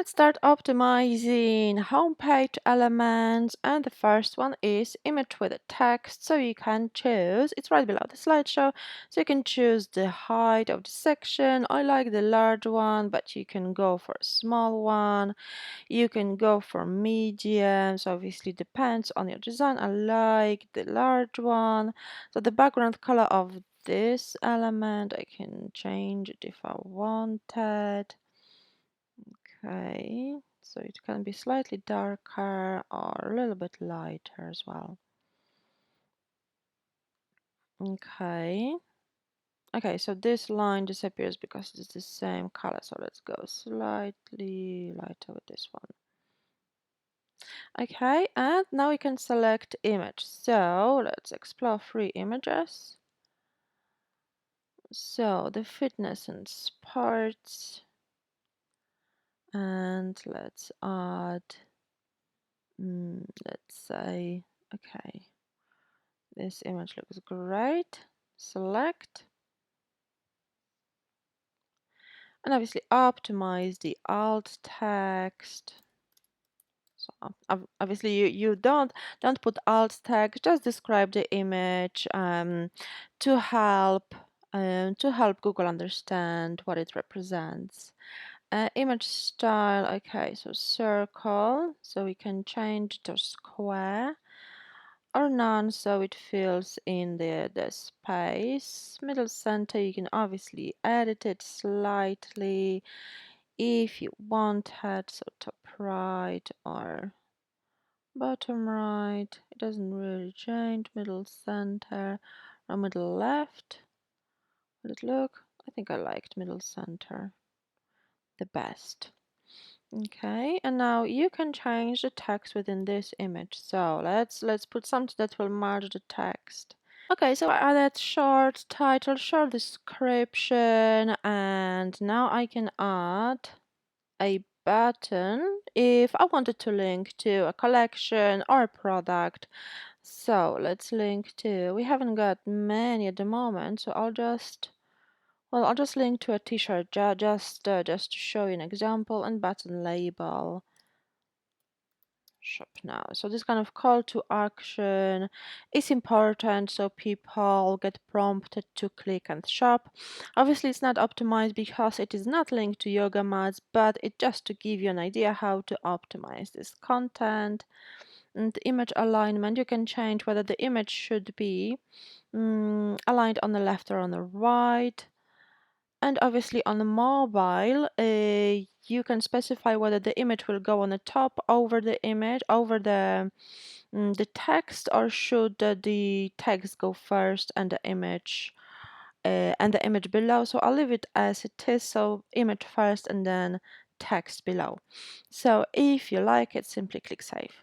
let's start optimizing homepage elements, and the first one is image with a text. So you can choose, it's right below the slideshow, so you can choose the height of the section. I like the large one, but you can go for a small one. You can go for medium, so obviously depends on your design. I like the large one. So the background color of this element I can change it if I wanted. Okay, so it can be slightly darker or a little bit lighter as well. Okay. Okay, so this line disappears because it's the same color. So let's go slightly lighter with this one. Okay, and now we can select image. So let's explore free images. So the fitness and sports. And let's add, let's say, okay. This image looks great. Select. And obviously optimize the alt text. So obviously you don't put alt text, just describe the image to help Google understand what it represents. Image style, okay, so circle, so we can change to square or none, so it fills in the space. Middle center, you can obviously edit it slightly if you wanted, so top right or bottom right. It doesn't really change. Middle center or middle left. Will it look? I think I liked middle center the best. Okay, and now you can change the text within this image. So let's put something that will match the text. Okay, so I added short title, short description, and now I can add a button if I wanted to link to a collection or a product. So let's link to, we haven't got many at the moment, so I'll just link to a t-shirt just to show you an example, and button label shop now. So this kind of call to action is important, so people get prompted to click and shop. Obviously it's not optimized because it is not linked to yoga mats, but it's just to give you an idea how to optimize this content. And image alignment, you can change whether the image should be aligned on the left or on the right. And obviously on the mobile, you can specify whether the image will go on the top over the image, over the text, or should the text go first and the image below. So I'll leave it as it is, so image first and then text below. So if you like it, simply click save.